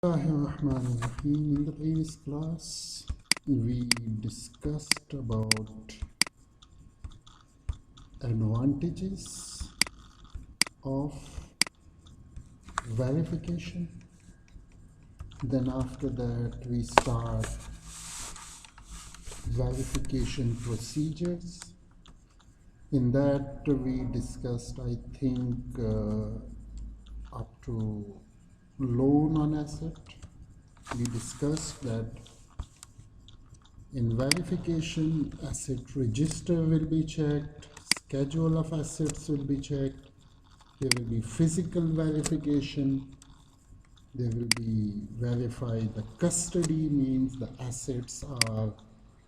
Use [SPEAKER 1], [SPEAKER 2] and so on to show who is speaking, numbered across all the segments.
[SPEAKER 1] In the previous class, we discussed about advantages of verification. Then after that, we start verification procedures. In that, we discussed, I think, up to loan on asset. We discussed that in verification, asset register will be checked, schedule of assets will be checked, there will be physical verification, there will be verified the custody, means the assets are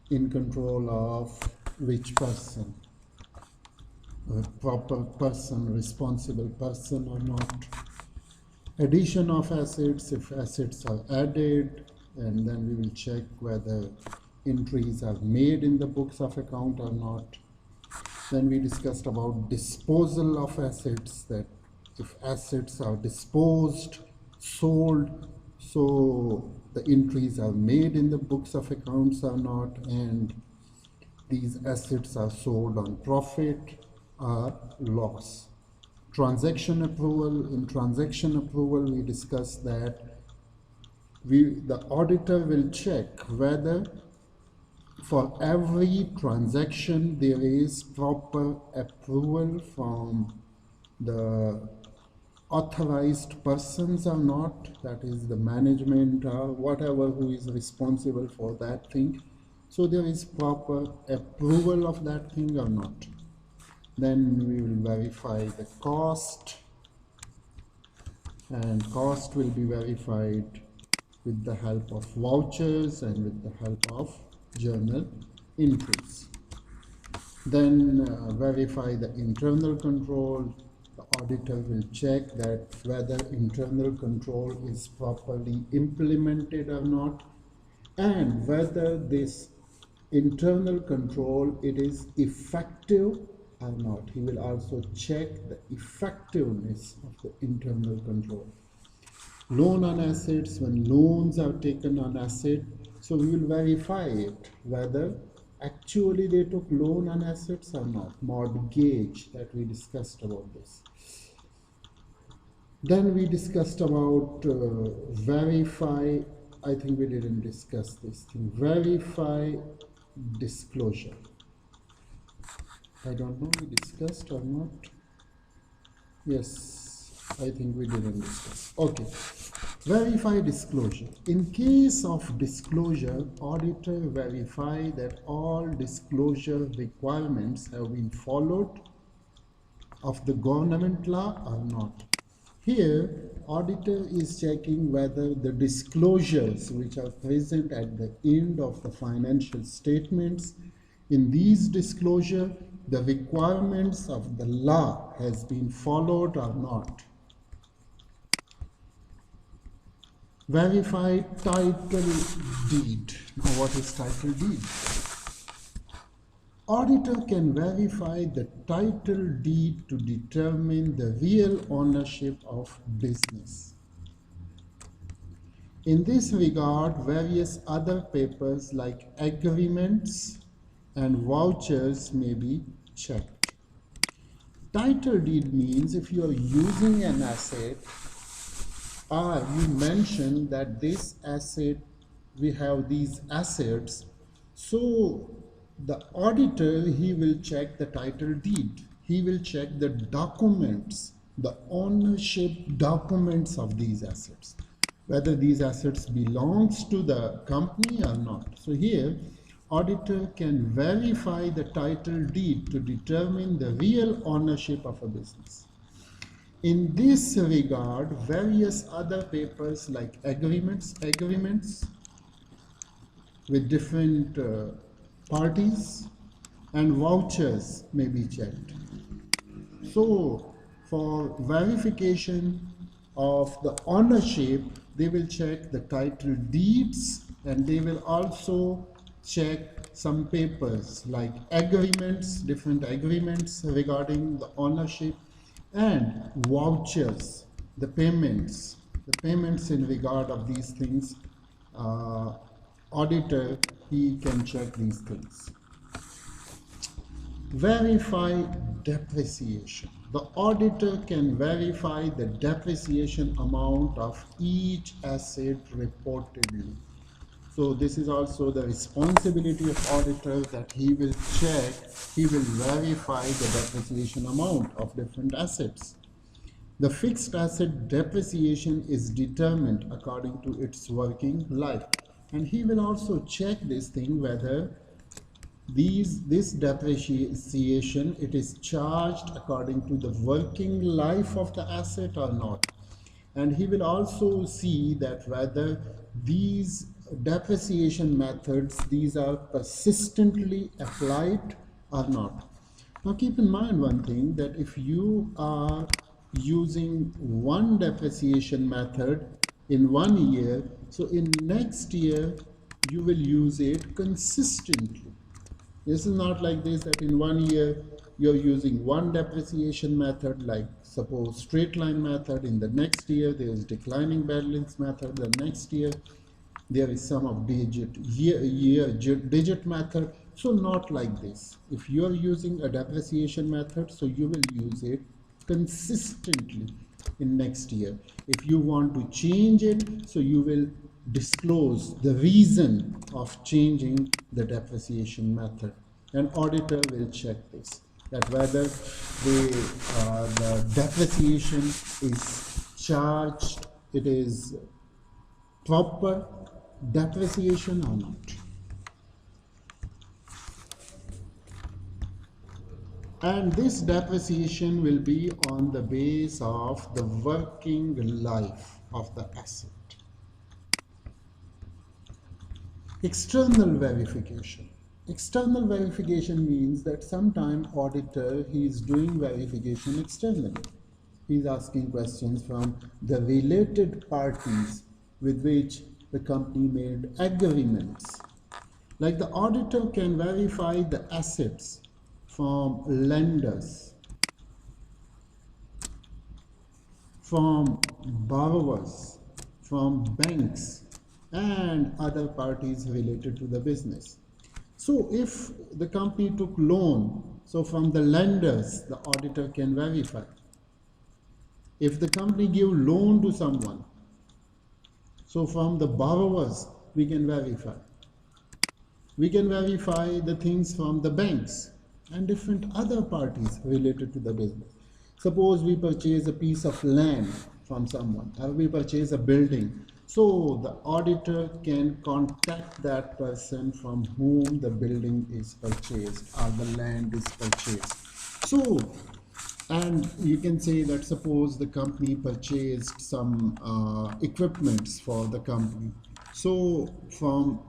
[SPEAKER 1] in control of which person, a proper person, responsible person or not. Addition of assets, if assets are added, and then we will check whether entries are made in the books of account or not. Then we discussed about disposal of assets, that if assets are disposed, sold, so the entries are made in the books of accounts or not, and these assets are sold on profit or loss. Transaction approval. In transaction approval, we discussed that the auditor will check whether for every transaction there is proper approval from the authorized persons or not, that is the management or whatever who is responsible for that thing. So there is proper approval of that thing or not. Then we will verify the cost, and cost will be verified with the help of vouchers and with the help of journal entries. Then verify the internal control. The auditor will check that whether internal control is properly implemented or not, and whether this internal control it is effective or not. He will also check the effectiveness of the internal control. Loan on assets, when loans are taken on asset, so we will verify it whether actually they took loan on assets or not. Mortgage, that we discussed about this. Then we discussed about verify. I think we didn't discuss this thing. Verify disclosure. I don't know we discussed or not. Yes, I think we didn't discuss. Okay. Verify disclosure. In case of disclosure, auditor verify that all disclosure requirements have been followed of the government law or not. Here, auditor is checking whether the disclosures which are present at the end of the financial statements, in these disclosure, the requirements of the law has been followed or not. Verify title deed. Now, what is title deed? Auditor can verify the title deed to determine the real ownership of business. In this regard, various other papers like agreements and vouchers may be checked. Title deed means if you are using an asset, you mention that this asset, we have these assets, so the auditor, he will check the title deed. He will check the documents, the ownership documents of these assets, whether these assets belongs to the company or not. So here, auditor can verify the title deed to determine the real ownership of a business. In this regard, various other papers like agreements with different parties and vouchers may be checked. So for verification of the ownership, they will check the title deeds, and they will also check some papers like agreements, different agreements regarding the ownership, and vouchers, the payments. the payments in regard of these things, auditor, he can check these things. Verify depreciation. The auditor can verify the depreciation amount of each asset reportedly. So this is also the responsibility of auditor, that he will check, he will verify the depreciation amount of different assets. The fixed asset depreciation is determined according to its working life. And he will also check this thing whether this depreciation, it is charged according to the working life of the asset or not. And he will also see that whether these depreciation methods, these are persistently applied or not. Now keep in mind one thing, that if you are using one depreciation method in 1 year, so in next year you will use it consistently. This is not like this, that in 1 year you're using one depreciation method, like suppose straight line method. In the next year there is declining balance method. The next year there is sum of digit method. So not like this. If you are using a depreciation method, so you will use it consistently in next year. If you want to change it, so you will disclose the reason of changing the depreciation method. An auditor will check this, that whether the depreciation is charged, it is proper depreciation or not. And this depreciation will be on the base of the working life of the asset. External verification. External verification means that sometime auditor, he is doing verification externally. He is asking questions from the related parties with which the company made agreements. Like the auditor can verify the assets from lenders, from borrowers, from banks, and other parties related to the business. So if the company took loan, so from the lenders, the auditor can verify. If the company give loan to someone, so from the borrowers, we can verify. We can verify the things from the banks and different other parties related to the business. Suppose we purchase a piece of land from someone, or we purchase a building. So the auditor can contact that person from whom the building is purchased or the land is purchased. So, and you can say that suppose the company purchased some equipments for the company. So from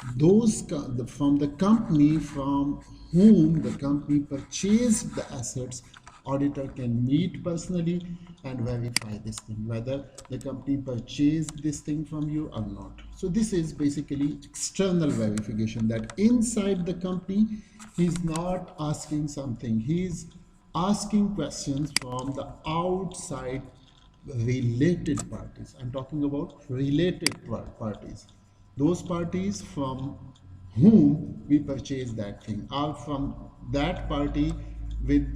[SPEAKER 1] from the company from whom the company purchased the assets, auditor can meet personally and verify this thing, whether the company purchased this thing from you or not. So this is basically external verification, that inside the company he's not asking something, he's asking questions from the outside related parties. I'm talking about related parties, those parties from whom we purchase that thing, or from that party with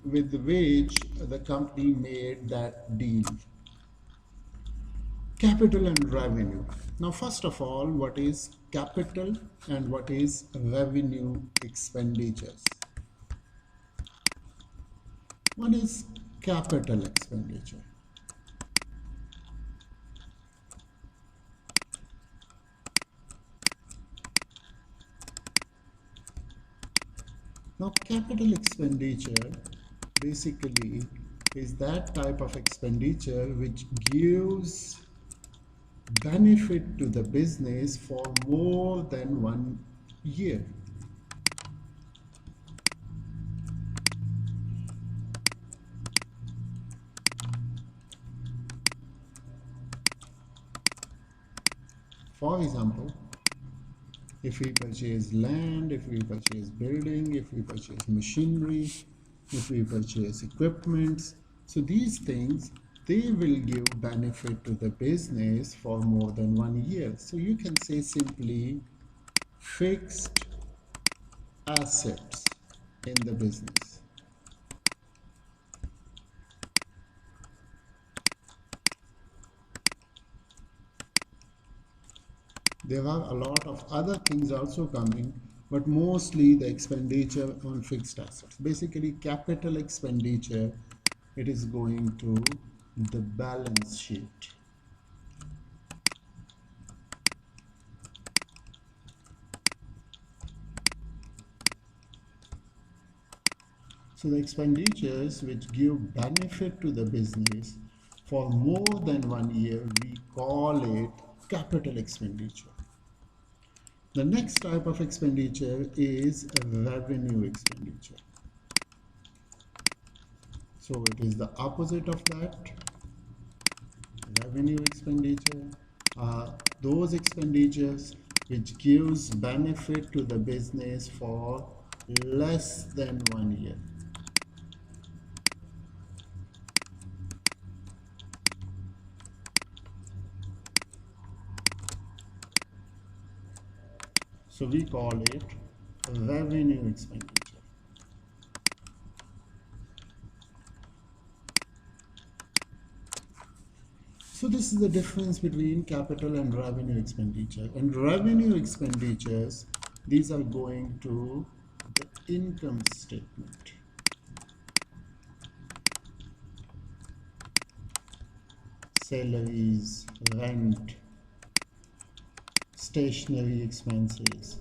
[SPEAKER 1] which the company made that deal. Capital and revenue. Now first of all, what is capital and what is revenue expenditures? One is capital expenditure. Now capital expenditure basically is that type of expenditure which gives benefit to the business for more than 1 year. For example, if we purchase land, if we purchase building, if we purchase machinery, if we purchase equipments, so these things, they will give benefit to the business for more than 1 year. So you can say simply fixed assets in the business. There are a lot of other things also coming, but mostly the expenditure on fixed assets. Basically, capital expenditure, it is going to the balance sheet. So the expenditures which give benefit to the business for more than 1 year, we call it capital expenditure. The next type of expenditure is revenue expenditure. So it is the opposite of that. Revenue expenditure are those expenditures which gives benefit to the business for less than 1 year. So we call it revenue expenditure. So this is the difference between capital and revenue expenditure. And revenue expenditures, these are going to the income statement. Salaries, rent, stationery expenses,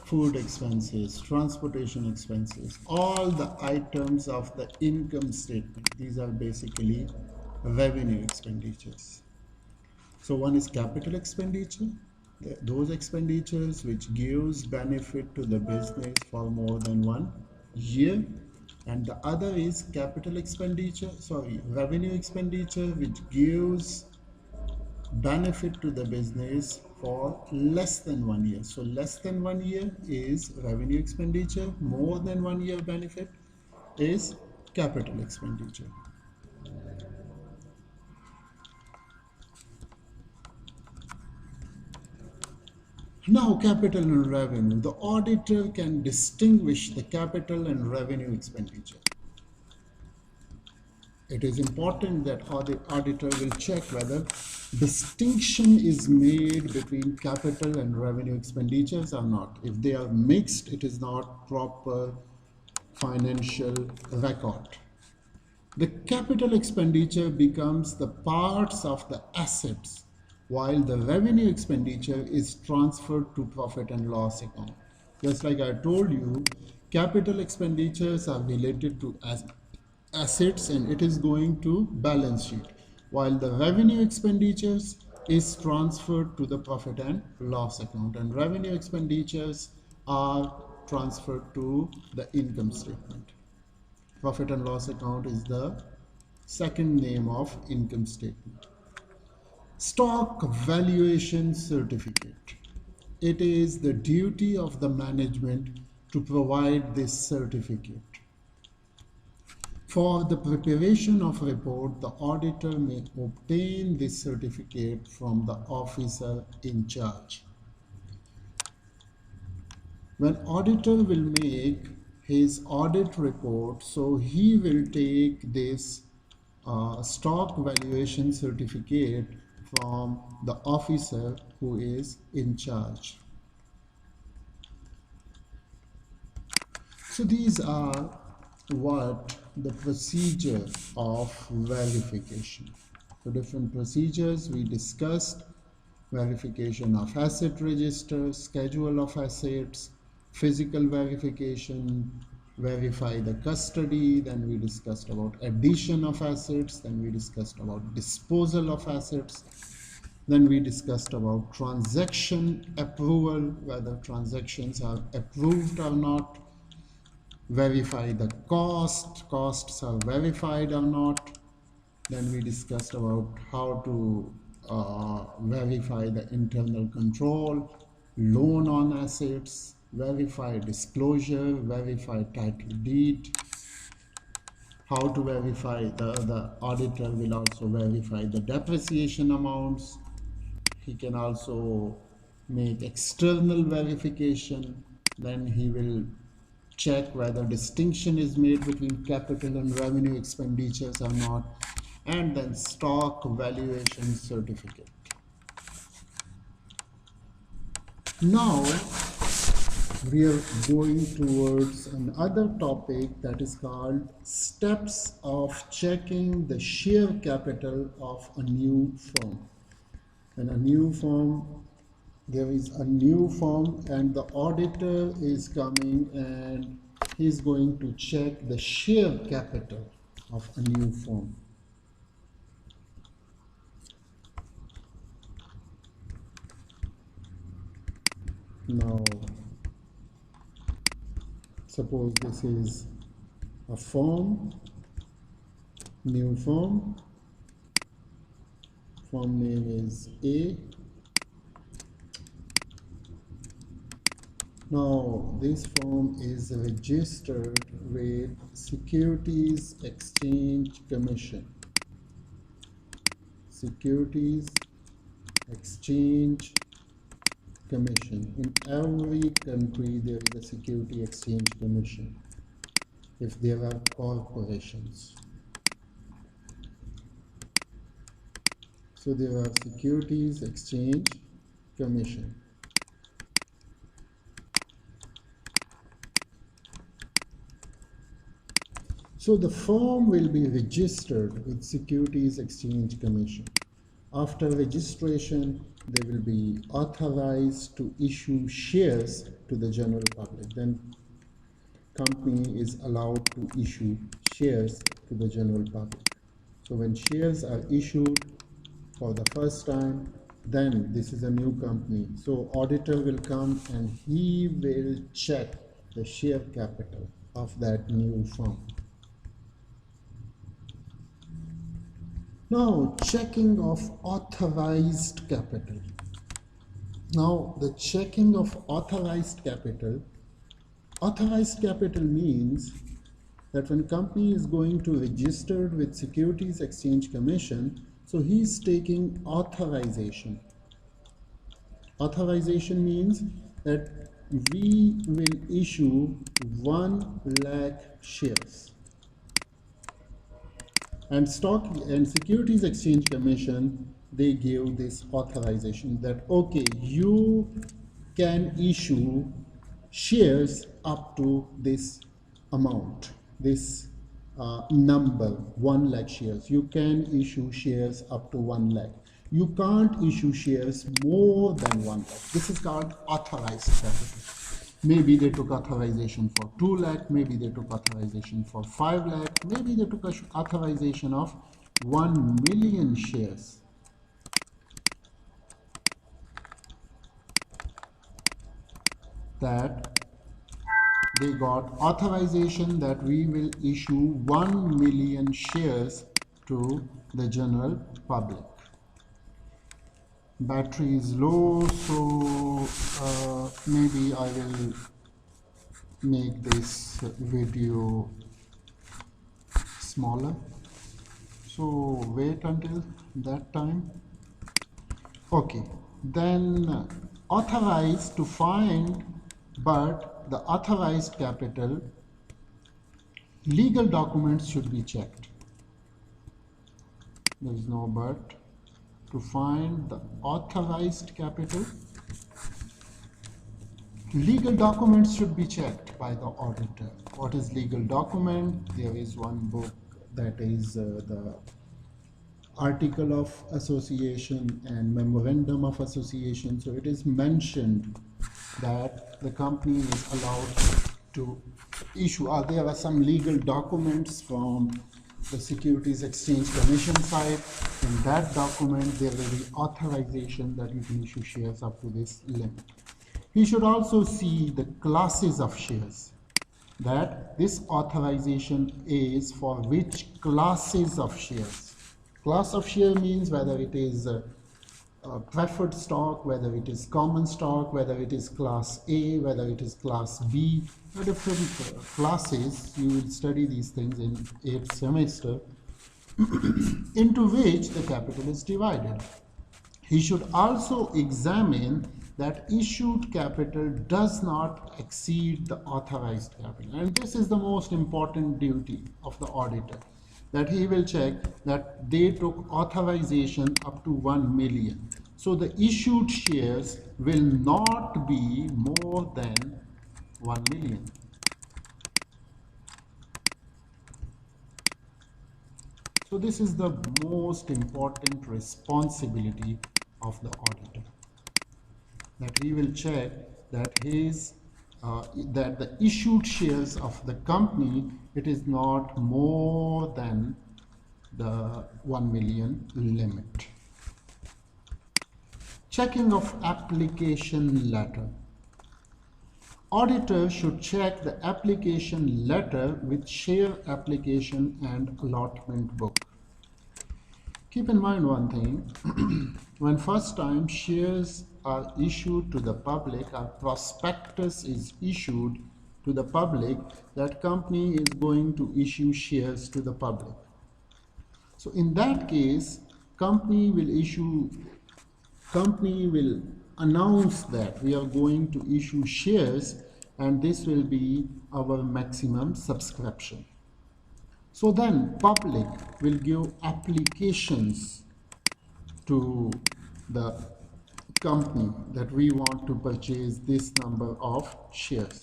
[SPEAKER 1] food expenses, transportation expenses, all the items of the income statement. These are basically revenue expenditures. So one is capital expenditure, those expenditures which gives benefit to the business for more than 1 year. And the other is revenue expenditure which gives benefit to the business for less than 1 year. So less than 1 year is revenue expenditure, more than 1 year benefit is capital expenditure. Now, capital and revenue. The auditor can distinguish the capital and revenue expenditure. It is important that the auditor will check whether distinction is made between capital and revenue expenditures or not. If they are mixed, it is not proper financial record. The capital expenditure becomes the parts of the assets, while the revenue expenditure is transferred to profit and loss account. Just like I told you, capital expenditures are related to assets and it is going to balance sheet, while the revenue expenditures is transferred to the profit and loss account, and revenue expenditures are transferred to the income statement. Profit and loss account is the second name of income statement. Stock valuation certificate. It is the duty of the management to provide this certificate. For the preparation of report, the auditor may obtain this certificate from the officer in charge. When auditor will make his audit report, so he will take this stock valuation certificate from the officer who is in charge. So these are what the procedure of verification. The different procedures we discussed: verification of asset register, schedule of assets, physical verification, verify the custody, then we discussed about addition of assets, then we discussed about disposal of assets, then we discussed about transaction approval, whether transactions are approved or not, verify the costs are verified or not. Then we discussed about how to verify the internal control, loan on assets, verify disclosure, verify title deed, how to verify, the auditor will also verify the depreciation amounts. He can also make external verification. Then he will check whether distinction is made between capital and revenue expenditures or not, and then stock valuation certificate. Now we are going towards another topic that is called steps of checking the share capital of a new firm. And a new firm, there is a new firm and the auditor is coming and he's going to check the share capital of a new firm. Now, suppose this is a firm, new firm, firm name is A. Now, this firm is registered with Securities Exchange Commission. Securities Exchange Commission. In every country, there is a Security Exchange Commission if there are corporations. So there are Securities Exchange Commission. So the firm will be registered with Securities Exchange Commission. After registration, they will be authorized to issue shares to the general public. Then company is allowed to issue shares to the general public. So when shares are issued for the first time, then this is a new company. So auditor will come and he will check the share capital of that new firm. Now, checking of authorized capital. Now, the checking of authorized capital means that when company is going to register with Securities Exchange Commission, so he is taking authorization. Authorization means that we will issue 1 lakh shares. And Stock and Securities Exchange Commission, they give this authorization that, okay, you can issue shares up to this amount, this number, 1 lakh shares. You can issue shares up to 1 lakh. You can't issue shares more than 1 lakh. This is called authorized capital. Maybe they took authorization for 2 lakh, maybe they took authorization for 5 lakh, maybe they took authorization of 1 million shares. That they got authorization that we will issue 1 million shares to the general public. Battery is low, so maybe I will make this video smaller. So wait until that time. Okay, then authorized to find, but the authorized capital, legal documents should be checked. There is no but. To find the authorized capital, legal documents should be checked by the auditor. What is legal document? There is one book that is the Article of Association and Memorandum of Association. So it is mentioned that the company is allowed to issue, or there are some legal documents from the Securities Exchange Commission side. In that document, there will be authorization that you can issue shares up to this limit. He should also see the classes of shares, that this authorization is for which classes of shares. Class of share means whether it is preferred stock, whether it is common stock, whether it is class A, whether it is class B, different classes. You will study these things in 8th semester, into which the capital is divided. He should also examine that issued capital does not exceed the authorized capital. And this is the most important duty of the auditor, that he will check that they took authorization up to 1 million. So the issued shares will not be more than 1 million. So this is the most important responsibility of the auditor, that he will check that that the issued shares of the company, it is not more than the 1 million limit. Checking of application letter. Auditor should check the application letter with share application and allotment book. Keep in mind one thing, when first time shares are issued to the public, a prospectus is issued to the public, that company is going to issue shares to the public. So in that case, company will announce that we are going to issue shares, and this will be our maximum subscription. So then public will give applications to the company that we want to purchase this number of shares.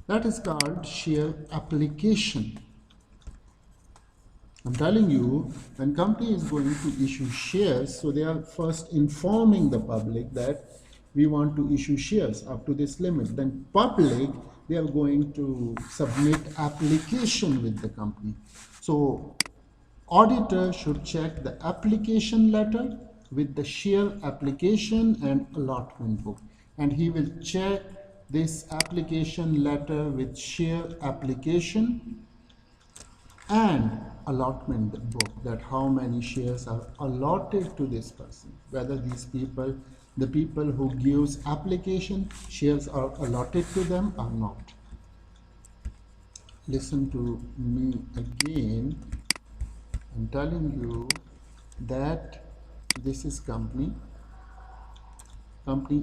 [SPEAKER 1] That is called share application. I'm telling you, when company is going to issue shares, so they are first informing the public that we want to issue shares up to this limit. Then public, they are going to submit application with the company. So auditor should check the application letter with the share application and allotment book. And he will check this application letter with share application and allotment book, that how many shares are allotted to this person, whether these people, the people who gives application, shares are allotted to them or not. Listen to me again. I'm telling you that this is company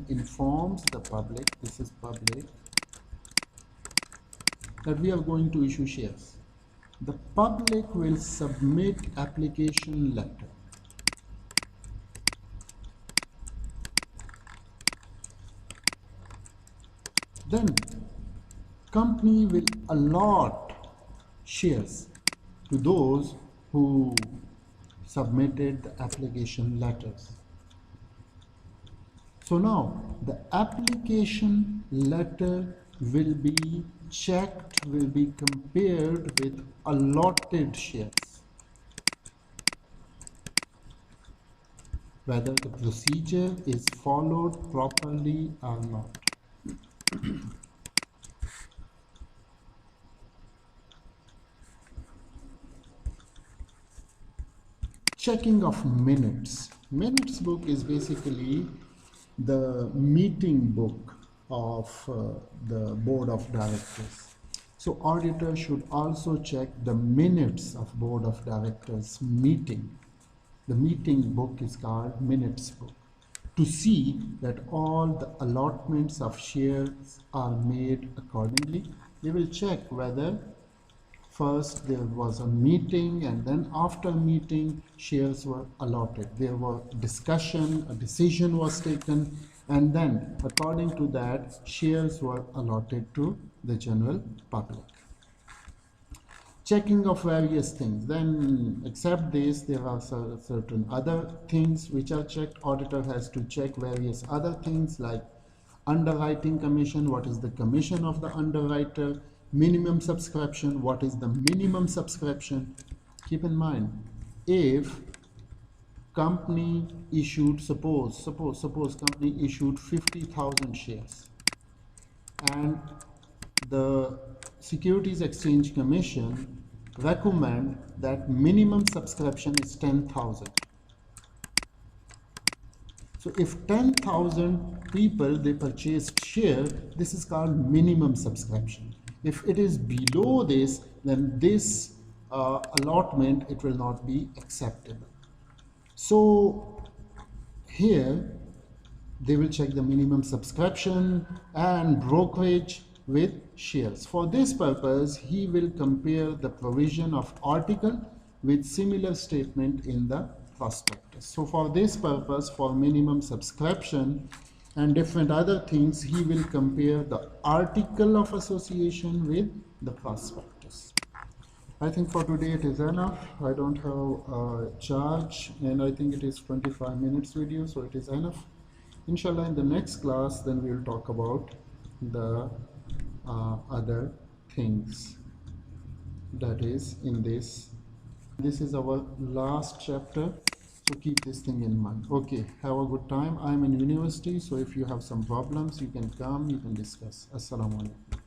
[SPEAKER 1] informs the public, this is public, that we are going to issue shares. The public will submit application letter. Then company will allot shares to those who submitted the application letters. So now the application letter will be checked, will be compared with allotted shares, whether the procedure is followed properly or not. Checking of minutes. Minutes book is basically the meeting book of the board of directors. So auditor should also check the minutes of board of directors meeting. The meeting book is called minutes book, to see that all the allotments of shares are made accordingly. They will check whether first there was a meeting, and then after meeting shares were allotted. There was discussion, a decision was taken, and then according to that shares were allotted to the general public. Checking of various things. Then except this, there are certain other things which are checked. Auditor has to check various other things like underwriting commission, what is the commission of the underwriter, minimum subscription, what is the minimum subscription. Keep in mind, if company issued, suppose company issued 50,000 shares, and the Securities Exchange Commission recommend that minimum subscription is 10,000. So if 10,000 people they purchased share, this is called minimum subscription. If it is below this, then this allotment, it will not be acceptable. So here they will check the minimum subscription and brokerage with shares. For this purpose, he will compare the provision of article with similar statement in the prospectus. So for this purpose, for minimum subscription and different other things, he will compare the article of association with the prospectus. I think for today it is enough. I don't have a charge, and I think it is 25 minutes video, so it is enough. Inshallah, in the next class, then we will talk about the other things that is in this. This is our last chapter, so keep this thing in mind. Okay, have a good time. I'm in university, so if you have some problems, you can come, you can discuss. Assalamu alaikum.